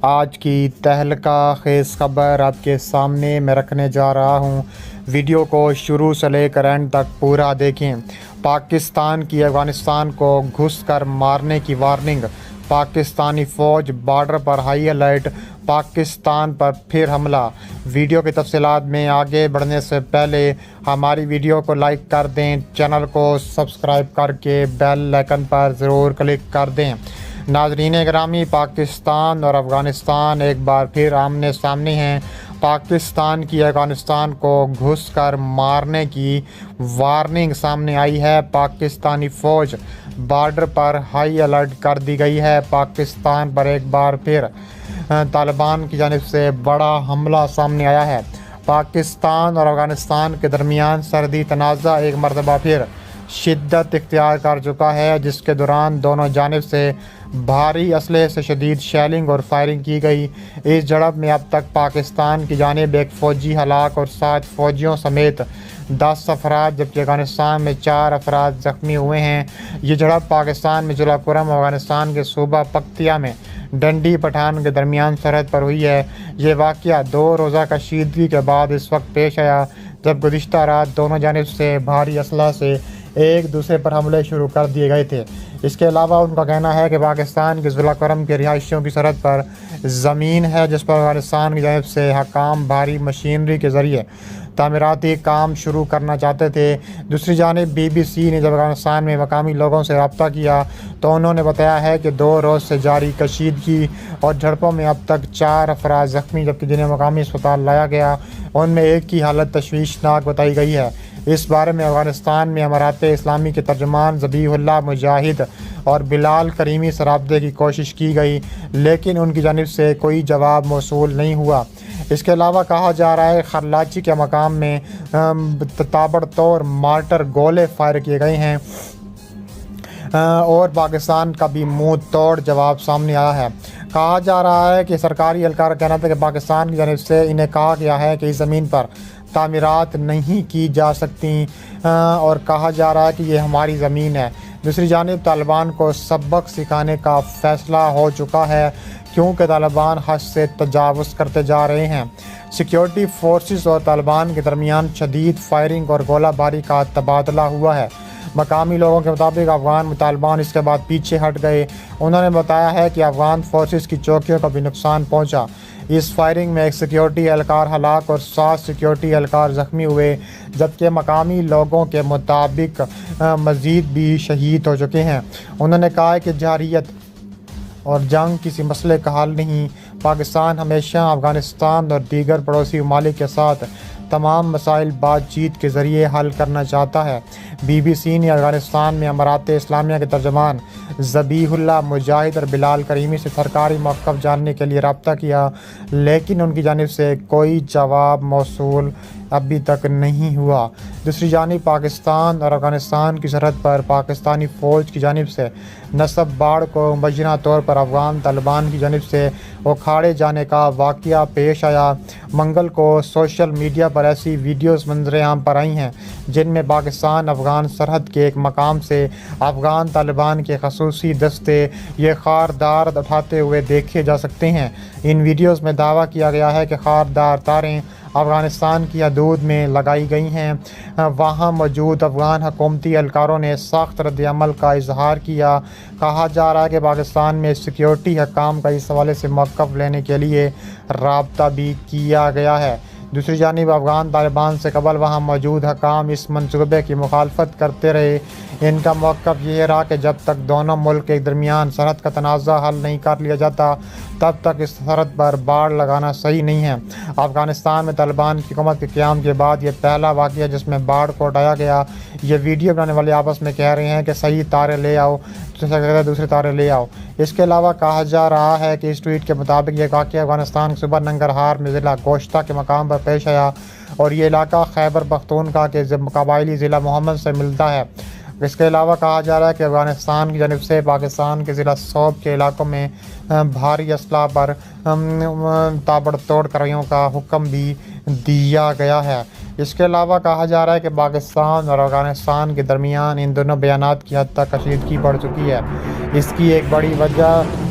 آج کی تہلکہ خیز خبر آپ کے سامنے میں رکھنے جا رہا ہوں۔ ویڈیو کو شروع سے لے کر اینڈ تک پورا دیکھیں۔ پاکستان کی افغانستان کو گھس کر مارنے کی وارننگ، پاکستانی فوج بارڈر پر ہائی الرٹ، پاکستان پر پھر حملہ۔ ویڈیو کی تفصیلات میں آگے بڑھنے سے پہلے ہماری ویڈیو کو لائک کر دیں، چینل کو سبسکرائب کر کے بیل آئیکن پر ضرور کلک کر دیں۔ ناظرین گرامی، پاکستان اور افغانستان ایک بار پھر آمنے سامنے ہیں۔ پاکستان کی افغانستان کو گھس کر مارنے کی وارننگ سامنے آئی ہے۔ پاکستانی فوج بارڈر پر ہائی الرٹ کر دی گئی ہے۔ پاکستان پر ایک بار پھر طالبان کی جانب سے بڑا حملہ سامنے آیا ہے۔ پاکستان اور افغانستان کے درمیان سرحدی تنازع ایک مرتبہ پھر شدت اختیار کر چکا ہے، جس کے دوران دونوں جانب سے بھاری اسلحے سے شدید شیلنگ اور فائرنگ کی گئی۔ اس جھڑپ میں اب تک پاکستان کی جانب ایک فوجی ہلاک اور 7 فوجیوں سمیت 10 افراد، جبکہ افغانستان میں 4 افراد زخمی ہوئے ہیں۔ یہ جھڑپ پاکستان میں جولاپورم، افغانستان کے صوبہ پکتیا میں ڈنڈی پٹھان کے درمیان سرحد پر ہوئی ہے۔ یہ واقعہ 2 روزہ کشیدگی کے بعد اس وقت پیش آیا جب گزشتہ رات دونوں جانب سے بھاری اسلحہ سے ایک دوسرے پر حملے شروع کر دیے گئے تھے۔ اس کے علاوہ ان کا کہنا ہے کہ پاکستان کے جولاپورم کے رہائشیوں کی سرحد پر زمین ہے، جس پر افغانستان کی جانب سے حکام بھاری مشینری کے ذریعے تعمیراتی کام شروع کرنا چاہتے تھے۔ دوسری جانب BBC نے جب افغانستان میں مقامی لوگوں سے رابطہ کیا تو انہوں نے بتایا ہے کہ 2 روز سے جاری کشیدگی اور جھڑپوں میں اب تک 4 افراد زخمی، جبکہ جنہیں مقامی اسپتال لایا گیا ان میں ایک کی حالت تشویشناک بتائی گئی ہے۔ اس بارے میں افغانستان میں امارات اسلامی کے ترجمان ذبیح اللہ مجاہد اور بلال کریمی سے رابطے کی کوشش کی گئی، لیکن ان کی جانب سے کوئی جواب موصول نہیں ہوا۔ اس کے علاوہ کہا جا رہا ہے خرلاچی کے مقام میں تابڑ توڑ مارٹر گولے فائر کیے گئے ہیں اور پاکستان کا بھی منہ توڑ جواب سامنے آیا ہے۔ کہا جا رہا ہے کہ سرکاری اہلکار کا کہنا تھا کہ پاکستان کی جانب سے انہیں کہا گیا ہے کہ اس زمین پر تعمیرات نہیں کی جا سکتی اور کہا جا رہا ہے کہ یہ ہماری زمین ہے۔ دوسری جانب طالبان کو سبق سکھانے کا فیصلہ ہو چکا ہے، کیونکہ طالبان حد سے تجاوز کرتے جا رہے ہیں۔ سیکیورٹی فورسز اور طالبان کے درمیان شدید فائرنگ اور گولہ باری کا تبادلہ ہوا ہے۔ مقامی لوگوں کے مطابق افغان طالبان اس کے بعد پیچھے ہٹ گئے۔ انہوں نے بتایا ہے کہ افغان فورسز کی چوکیوں کو بھی نقصان پہنچا۔ اس فائرنگ میں ایک سیکیورٹی اہلکار ہلاک اور 7 سیکیورٹی اہلکار زخمی ہوئے، جبکہ مقامی لوگوں کے مطابق مزید بھی شہید ہو چکے ہیں۔ انہوں نے کہا کہ جارحیت اور جنگ کسی مسئلے کا حل نہیں۔ پاکستان ہمیشہ افغانستان اور دیگر پڑوسی ممالک کے ساتھ تمام مسائل بات چیت کے ذریعے حل کرنا چاہتا ہے۔ BBC نے افغانستان میں امارات اسلامیہ کے ترجمان ذبیح اللہ مجاہد اور بلال کریمی سے سرکاری موقف جاننے کے لیے رابطہ کیا، لیکن ان کی جانب سے کوئی جواب موصول ابھی تک نہیں ہوا۔ دوسری جانب پاکستان اور افغانستان کی سرحد پر پاکستانی فوج کی جانب سے نصب باڑ کو مبینہ طور پر افغان طالبان کی جانب سے اکھاڑے جانے کا واقعہ پیش آیا۔ منگل کو سوشل میڈیا پر ایسی ویڈیوز منظر عام پر آئی ہیں جن میں پاکستان افغان سرحد کے ایک مقام سے افغان طالبان کے خصوصی دستے یہ خاردار اٹھاتے ہوئے دیکھے جا سکتے ہیں۔ ان ویڈیوز میں دعویٰ کیا گیا ہے کہ خاردار تاریں افغانستان کی حدود میں لگائی گئی ہیں۔ وہاں موجود افغان حکومتی اہلکاروں نے سخت رد عمل کا اظہار کیا۔ کہا جا رہا ہے کہ پاکستان میں سیکیورٹی حکام کا اس حوالے سے موقف لینے کے لیے رابطہ بھی کیا گیا ہے۔ دوسری جانب افغان طالبان سے قبل وہاں موجود حکام اس منصوبے کی مخالفت کرتے رہے۔ ان کا موقف یہ رہا کہ جب تک دونوں ملک کے درمیان سرحد کا تنازع حل نہیں کر لیا جاتا تب تک اس سرحد پر باڑ لگانا صحیح نہیں ہے۔ افغانستان میں طالبان کی حکومت کے قیام کے بعد یہ پہلا واقعہ جس میں باڑ کو ہٹایا گیا۔ یہ ویڈیو بنانے والے آپس میں کہہ رہے ہیں کہ صحیح تارے لے آؤ، دوسرے تارے لے آؤ۔ اس کے علاوہ کہا جا رہا ہے کہ اس ٹویٹ کے مطابق یہ واقعہ افغانستان کے صوبہ ننگرہار میں ضلع گوشتہ کے مقام پر پیش آیا اور یہ علاقہ خیبر پختونخوا کے قبائلی ضلع محمد سے ملتا ہے۔ اس کے علاوہ کہا جا رہا ہے کہ افغانستان کی جانب سے پاکستان کے ضلع صوب کے علاقوں میں بھاری اسلحہ پر تابڑ توڑ کارروائیوں کا حکم بھی دیا گیا ہے۔ اس کے علاوہ کہا جا رہا ہے کہ پاکستان اور افغانستان کے درمیان ان دونوں بیانات کی حد تک کشیدگی بڑھ چکی ہے۔ اس کی ایک بڑی وجہ